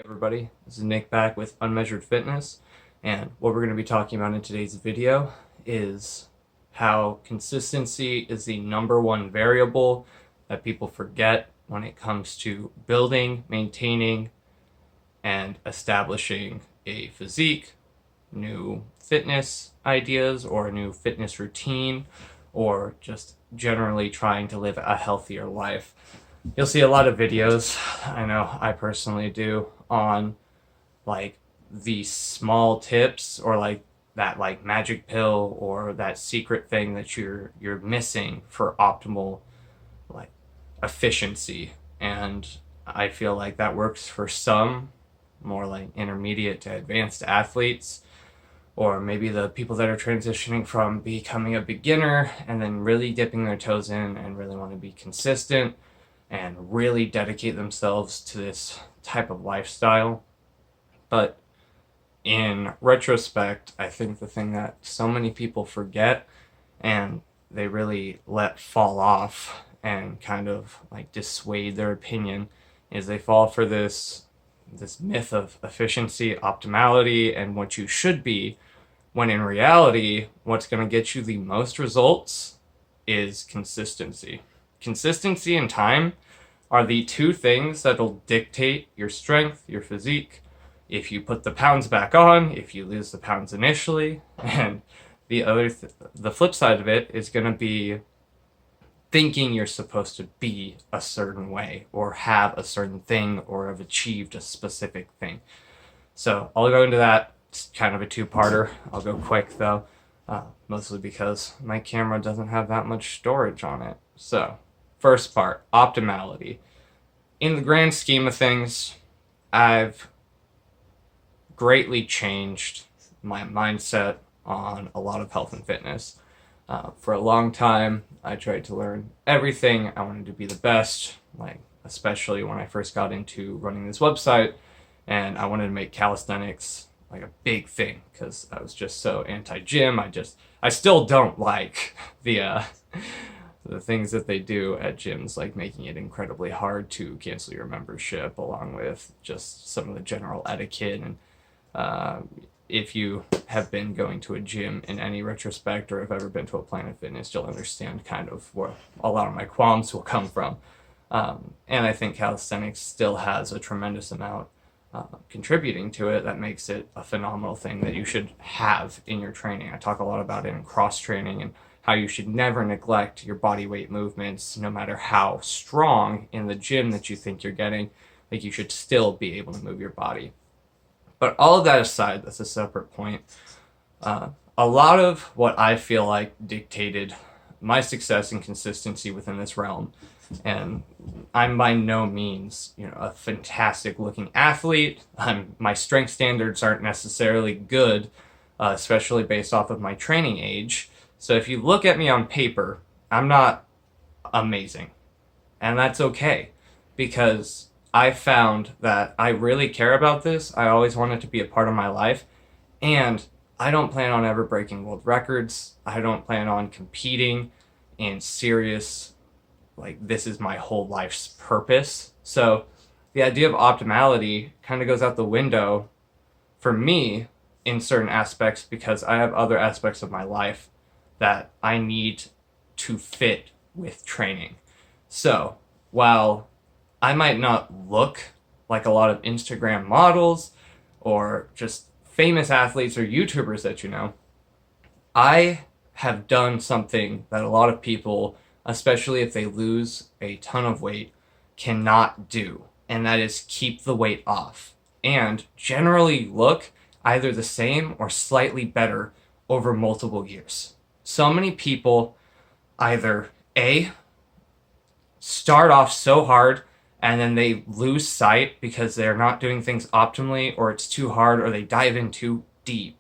Everybody, this is Nick back with Unmeasured Fitness, and what we're going to be talking about in today's video is how consistency is the number one variable that people forget when it comes to building, maintaining, and establishing a physique, new fitness ideas, or a new fitness routine, or just generally trying to live a healthier life. You'll see a lot of videos, I know I personally do, on like these small tips or like that like magic pill or that secret thing that you're missing for optimal like efficiency. And I feel like that works for some more like intermediate to advanced athletes, or maybe the people that are transitioning from becoming a beginner and then really dipping their toes in and really want to be consistent and really dedicate themselves to this type of lifestyle. But in retrospect, I think the thing that so many people forget and they really let fall off and kind of like dissuade their opinion is they fall for this myth of efficiency, optimality, and what you should be, when in reality, what's going to get you the most results is consistency. Consistency and time are the two things that'll dictate your strength, your physique, if you put the pounds back on, if you lose the pounds initially. And the flip side of it is going to be thinking you're supposed to be a certain way or have a certain thing or have achieved a specific thing. So I'll go into that. It's kind of a two-parter. I'll go quick though, mostly because my camera doesn't have that much storage on it. So first part, optimality. In the grand scheme of things, I've greatly changed my mindset on a lot of health and fitness. For a long time, I tried to learn everything. I wanted to be the best, like especially when I first got into running this website, and I wanted to make calisthenics like a big thing because I was just so anti-gym. I still don't like the things that they do at gyms, like making it incredibly hard to cancel your membership, along with just some of the general etiquette. And if you have been going to a gym in any retrospect or have ever been to a Planet Fitness, you'll understand kind of where a lot of my qualms will come from. And I think calisthenics still has a tremendous amount contributing to it that makes it a phenomenal thing that you should have in your training. I talk a lot about it in cross training and how you should never neglect your body weight movements, no matter how strong in the gym that you think you're getting. Like, you should still be able to move your body. But all of that aside, that's a separate point. A lot of what I feel like dictated my success and consistency within this realm, and I'm by no means, a fantastic looking athlete. My strength standards aren't necessarily good, especially based off of my training age. So if you look at me on paper, I'm not amazing. And that's okay, because I found that I really care about this. I always want it to be a part of my life. And I don't plan on ever breaking world records. I don't plan on competing in serious, like, this is my whole life's purpose. So the idea of optimality kind of goes out the window for me in certain aspects, because I have other aspects of my life that I need to fit with training. So while I might not look like a lot of Instagram models or just famous athletes or YouTubers that you know, I have done something that a lot of people, especially if they lose a ton of weight, cannot do, and that is keep the weight off and generally look either the same or slightly better over multiple years. So many people either A, start off so hard and then they lose sight because they're not doing things optimally, or it's too hard, or they dive in too deep,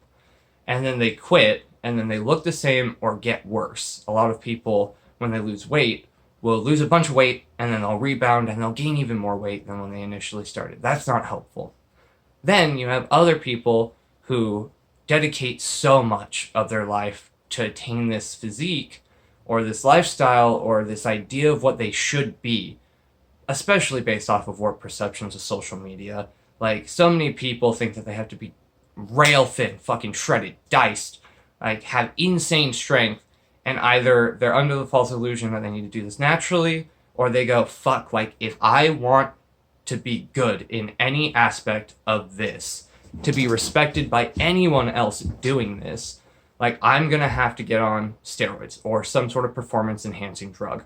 and then they quit, and then they look the same or get worse. A lot of people, when they lose weight, will lose a bunch of weight and then they'll rebound and they'll gain even more weight than when they initially started. That's not helpful. Then you have other people who dedicate so much of their life to attain this physique or this lifestyle or this idea of what they should be, especially based off of warped perceptions of social media, Like, so many people think that they have to be rail thin, fucking shredded, diced, like have insane strength, and either they're under the false illusion that they need to do this naturally, or they go, fuck, like if I want to be good in any aspect of this, to be respected by anyone else doing this, like I'm gonna have to get on steroids or some sort of performance enhancing drug.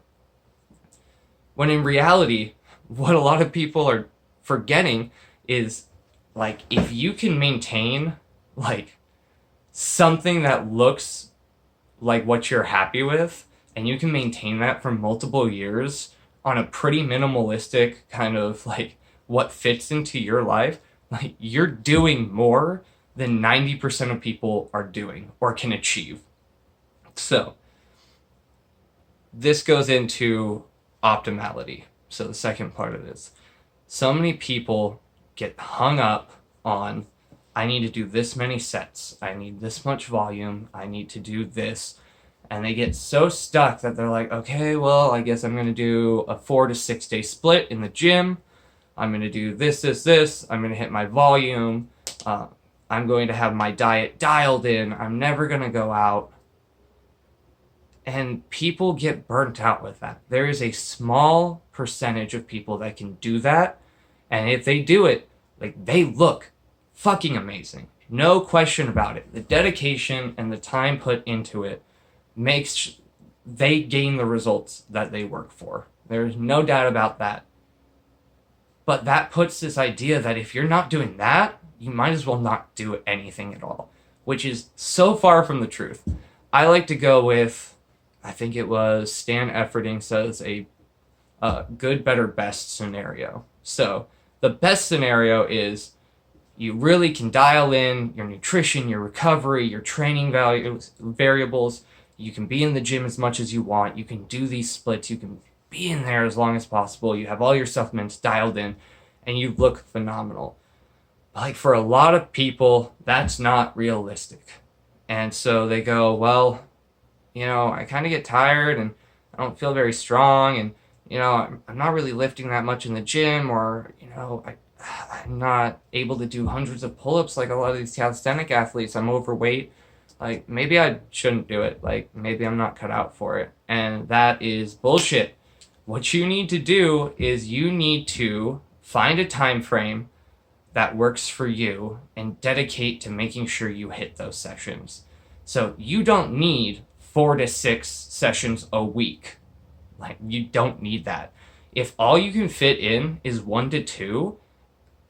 When in reality, what a lot of people are forgetting is, like, if you can maintain like something that looks like what you're happy with, and you can maintain that for multiple years on a pretty minimalistic kind of like what fits into your life, like you're doing more than 90% of people are doing or can achieve. So this goes into optimality. So the second part of this, so many people get hung up on, I need to do this many sets, I need this much volume, I need to do this, and they get so stuck that they're like, okay, well, I guess I'm going to do a 4 to 6 day split in the gym, I'm going to do this, I'm going to hit my volume, I'm going to have my diet dialed in, I'm never going to go out. And people get burnt out with that. There is a small percentage of people that can do that, and if they do it, like, they look fucking amazing. No question about it. The dedication and the time put into it makes they gain the results that they work for. There's no doubt about that. But that puts this idea that if you're not doing that, you might as well not do anything at all, which is so far from the truth. I like to go with, I think it was Stan Efferding says, a good, better, best scenario. So the best scenario is you really can dial in your nutrition, your recovery, your training variables. You can be in the gym as much as you want. You can do these splits. You can be in there as long as possible. You have all your supplements dialed in, and you look phenomenal. Like, for a lot of people, that's not realistic. And so they go, well, you know, I kind of get tired and I don't feel very strong, and, you know, I'm not really lifting that much in the gym, or, you know, I'm not able to do hundreds of pull-ups like a lot of these calisthenic athletes. I'm overweight. Like, maybe I shouldn't do it. Like, maybe I'm not cut out for it. And that is bullshit. What you need to do is you need to find a time frame that works for you and dedicate to making sure you hit those sessions. So you don't need 4 to 6 sessions a week. Like, you don't need that. If all you can fit in is 1 to 2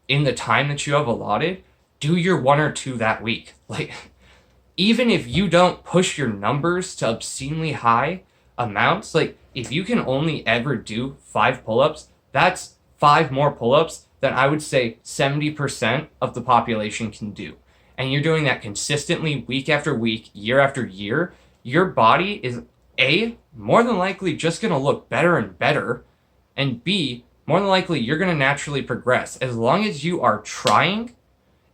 in the time that you have allotted, do your 1 or 2 that week. Like, even if you don't push your numbers to obscenely high amounts, like, if you can only ever do 5 pull-ups, that's 5 more pull-ups than I would say 70% of the population can do. And you're doing that consistently week after week, year after year, your body is A, more than likely just going to look better and better, and B, more than likely you're going to naturally progress. As long as you are trying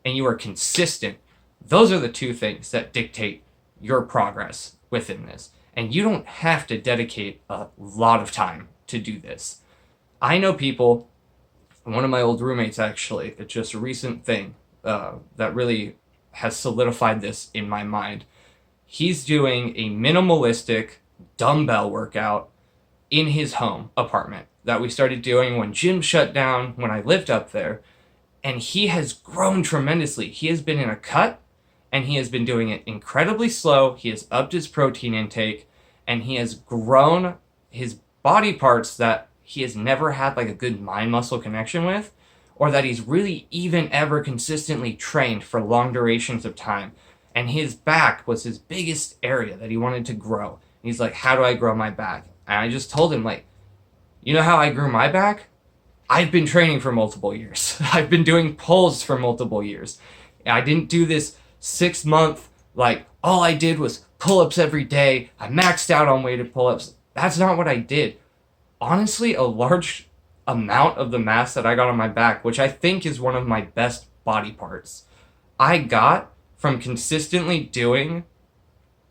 and you are consistent, those are the 2 things that dictate your progress within this. And you don't have to dedicate a lot of time to do this. I know people, one of my old roommates actually, it's just a recent thing that really has solidified this in my mind. He's doing a minimalistic dumbbell workout in his home apartment that we started doing when gym shut down, when I lived up there. And he has grown tremendously. He has been in a cut, and he has been doing it incredibly slow. He has upped his protein intake, and he has grown his body parts that he has never had like a good mind-muscle connection with, or that he's really even ever consistently trained for long durations of time. And his back was his biggest area that he wanted to grow. And he's like, how do I grow my back? And I just told him, like, you know how I grew my back? I've been training for multiple years. I've been doing pulls for multiple years. I didn't do this 6-month, like, all I did was pull-ups every day. I maxed out on weighted pull-ups. That's not what I did. Honestly, a large amount of the mass that I got on my back, which I think is one of my best body parts, I got from consistently doing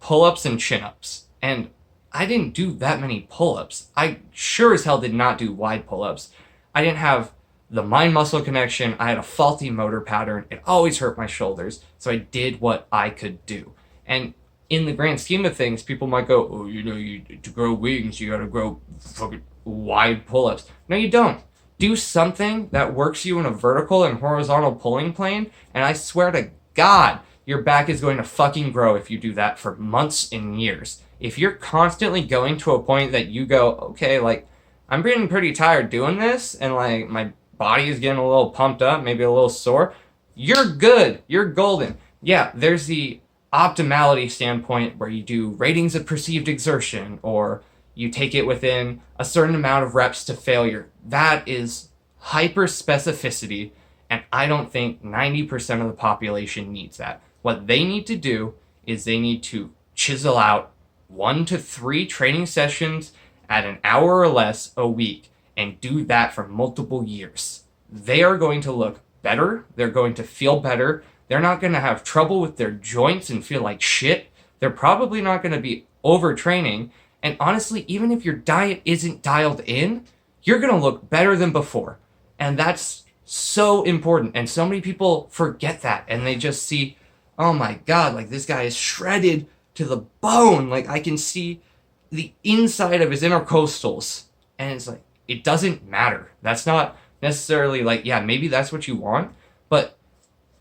pull-ups and chin-ups. And I didn't do that many pull-ups. I sure as hell did not do wide pull-ups. I didn't have the mind-muscle connection, I had a faulty motor pattern. It always hurt my shoulders. So I did what I could do. And in the grand scheme of things, people might go, oh, to grow wings, you gotta grow fucking wide pull-ups. No, you don't. Do something that works you in a vertical and horizontal pulling plane, and I swear to God, your back is going to fucking grow if you do that for months and years. If you're constantly going to a point that you go, okay, like, I'm getting pretty tired doing this, and like, my body is getting a little pumped up, maybe a little sore, you're good. You're golden. Yeah, there's the optimality standpoint where you do ratings of perceived exertion, or you take it within a certain amount of reps to failure. That is hyper specificity, and I don't think 90% of the population needs that. What they need to do is they need to chisel out 1 to 3 training sessions at an hour or less a week and do that for multiple years. They are going to look better. They're going to feel better. They're not going to have trouble with their joints and feel like shit. They're probably not going to be overtraining. And honestly, even if your diet isn't dialed in, you're going to look better than before. And that's so important. And so many people forget that. And they just see, oh my God, like this guy is shredded to the bone. Like I can see the inside of his intercostals. And it's like, it doesn't matter. That's not necessarily like, yeah, maybe that's what you want. But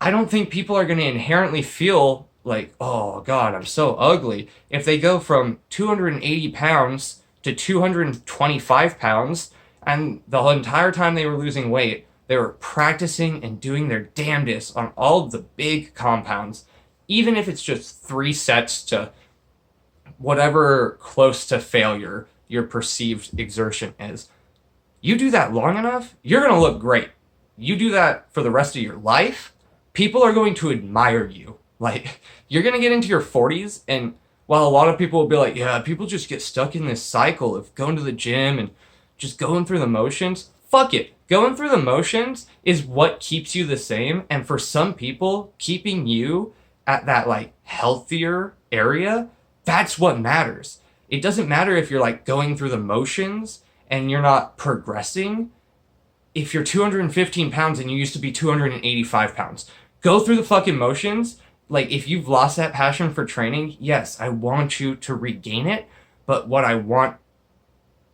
I don't think people are going to inherently feel like, oh God, I'm so ugly. If they go from 280 pounds to 225 pounds, and the entire time they were losing weight, they were practicing and doing their damnedest on all of the big compounds, even if it's just 3 sets to whatever close to failure your perceived exertion is. You do that long enough, you're going to look great. You do that for the rest of your life, people are going to admire you. Like, you're going to get into your 40s, and while a lot of people will be like, yeah, people just get stuck in this cycle of going to the gym and just going through the motions, fuck it. Going through the motions is what keeps you the same, and for some people, keeping you at that, like, healthier area, that's what matters. It doesn't matter if you're, like, going through the motions and you're not progressing. If you're 215 pounds and you used to be 285 pounds, go through the fucking motions. Like, if you've lost that passion for training, yes, I want you to regain it. But what I want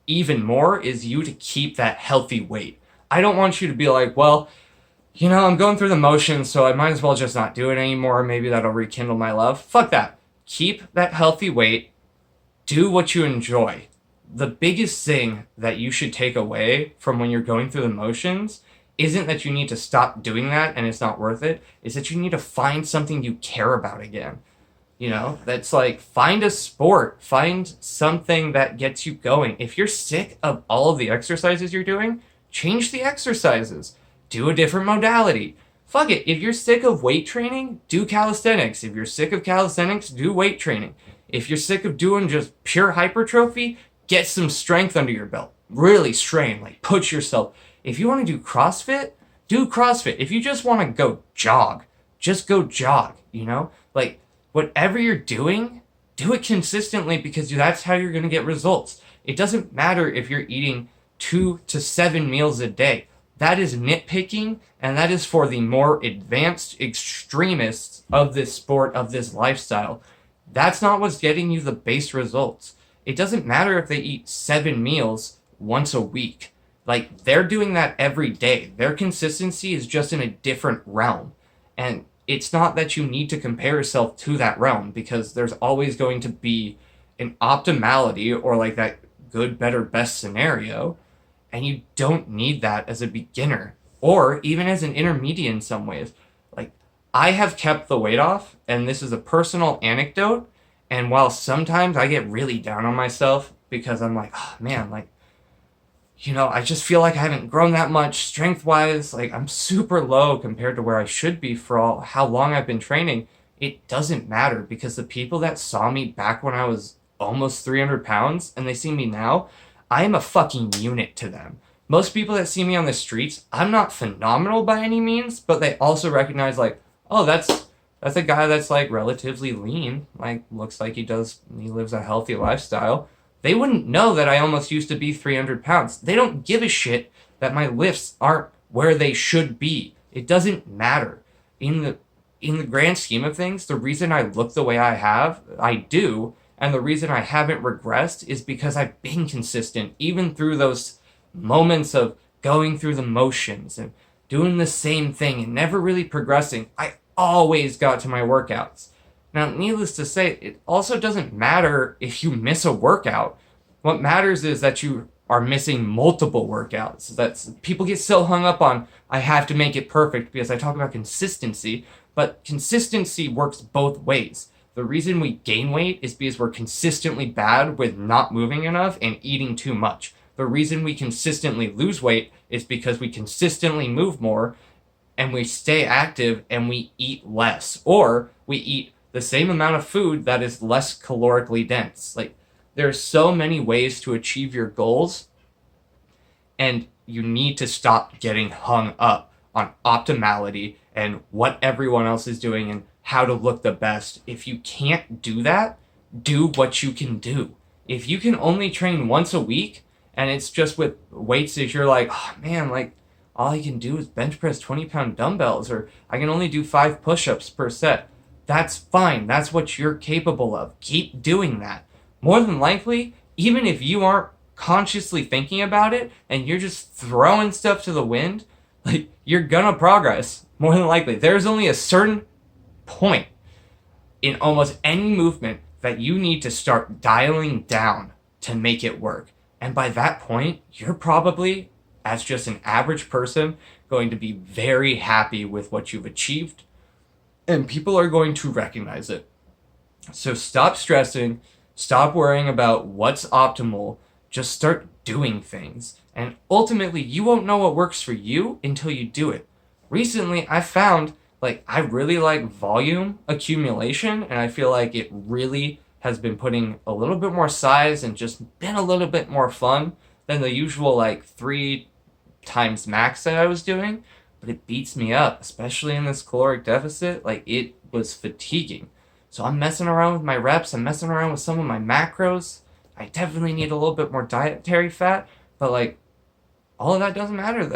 even more is you to keep that healthy weight. I don't want you to be like, well, I'm going through the motions, so I might as well just not do it anymore. Maybe that'll rekindle my love. Fuck that. Keep that healthy weight. Do what you enjoy. The biggest thing that you should take away from when you're going through the motions isn't that you need to stop doing that and it's not worth it. It's that you need to find something you care about again. That's like, find a sport, find something that gets you going. If you're sick of all of the exercises you're doing, change the exercises. Do a different modality. Fuck it. If you're sick of weight training, do calisthenics. If you're sick of calisthenics, do weight training. If you're sick of doing just pure hypertrophy, get some strength under your belt. Really strain, like push yourself. If you want to do CrossFit, do CrossFit. If you just want to go jog, just go jog, Like, whatever you're doing, do it consistently because that's how you're going to get results. It doesn't matter if you're eating 2 to 7 meals a day. That is nitpicking, and that is for the more advanced extremists of this sport, of this lifestyle. That's not what's getting you the base results. It doesn't matter if they eat 7 meals once a week. Like, they're doing that every day. Their consistency is just in a different realm. And it's not that you need to compare yourself to that realm, because there's always going to be an optimality or like that good, better, best scenario. And you don't need that as a beginner or even as an intermediate in some ways. Like, I have kept the weight off, and this is a personal anecdote. And while sometimes I get really down on myself because I'm like, oh man, like, I just feel like I haven't grown that much strength-wise. Like, I'm super low compared to where I should be for how long I've been training. It doesn't matter, because the people that saw me back when I was almost 300 pounds and they see me now, I am a fucking unit to them. Most people that see me on the streets, I'm not phenomenal by any means, but they also recognize, like, oh, that's a guy that's like relatively lean, like looks like he lives a healthy lifestyle. They wouldn't know that I almost used to be 300 pounds. They don't give a shit that my lifts aren't where they should be. It doesn't matter. In the grand scheme of things, the reason I look the way I do, and the reason I haven't regressed is because I've been consistent, even through those moments of going through the motions and doing the same thing and never really progressing. I always got to my workouts. Now, needless to say, it also doesn't matter if you miss a workout. What matters is that you are missing multiple workouts. That's people get so hung up on I have to make it perfect because I talk about consistency, but consistency works both ways. The reason we gain weight is because we're consistently bad with not moving enough and eating too much. The reason we consistently lose weight is because we consistently move more and we stay active and we eat less, or we eat the same amount of food that is less calorically dense. Like, there's so many ways to achieve your goals, and you need to stop getting hung up on optimality and what everyone else is doing and how to look the best. If you can't do that, do what you can do. If you can only train once a week and it's just with weights that you're like, oh man, like all I can do is bench press 20-pound dumbbells, or I can only do 5 push-ups per set. That's fine. That's what you're capable of. Keep doing that. More than likely, even if you aren't consciously thinking about it and you're just throwing stuff to the wind, like, you're gonna progress. More than likely. There's only a certain point in almost any movement that you need to start dialing down to make it work. And by that point, you're probably, as just an average person, going to be very happy with what you've achieved, and people are going to recognize it. So stop stressing, stop worrying about what's optimal, just start doing things. And ultimately, you won't know what works for you until you do it. Recently, I found, like, I really like volume accumulation, and I feel like it really has been putting a little bit more size and just been a little bit more fun than the usual, like, 3 times max that I was doing. But it beats me up, especially in this caloric deficit. Like, it was fatiguing. So I'm messing around with my reps. I'm messing around with some of my macros. I definitely need a little bit more dietary fat, but like, all of that doesn't matter.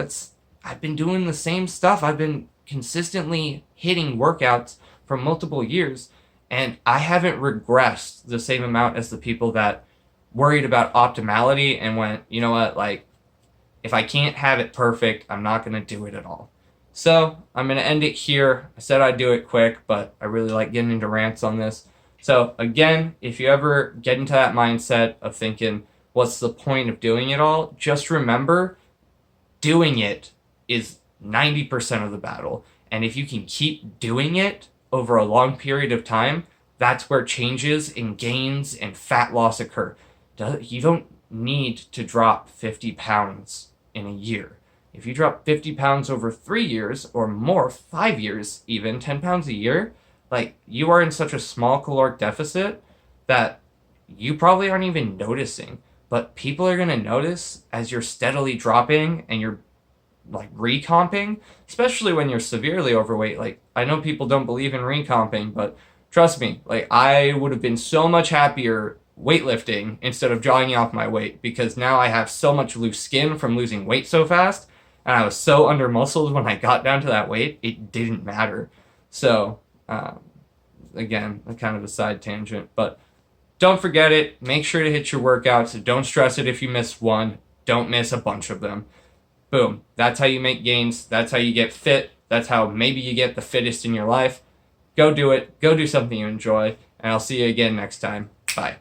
I've been doing the same stuff. I've been consistently hitting workouts for multiple years, and I haven't regressed the same amount as the people that worried about optimality and went, you know what, like, if I can't have it perfect, I'm not going to do it at all. So I'm going to end it here. I said I'd do it quick, but I really like getting into rants on this. So again, if you ever get into that mindset of thinking, what's the point of doing it all? Just remember, doing it is 90% of the battle. And if you can keep doing it over a long period of time, that's where changes and gains and fat loss occur. You don't need to drop 50 pounds in a year. If you drop 50 pounds over 3 years or more, 5 years even, 10 pounds a year, like, you are in such a small caloric deficit that you probably aren't even noticing. But people are going to notice as you're steadily dropping and you're, like, recomping, especially when you're severely overweight. Like, I know people don't believe in recomping, but trust me, like, I would have been so much happier weightlifting instead of jogging off my weight, because now I have so much loose skin from losing weight so fast, and I was so under muscled when I got down to that weight, it didn't matter. So, again, a kind of a side tangent, but don't forget it. Make sure to hit your workouts. Don't stress it if you miss one. Don't miss a bunch of them. Boom. That's how you make gains. That's how you get fit. That's how maybe you get the fittest in your life. Go do it. Go do something you enjoy, and I'll see you again next time. Bye.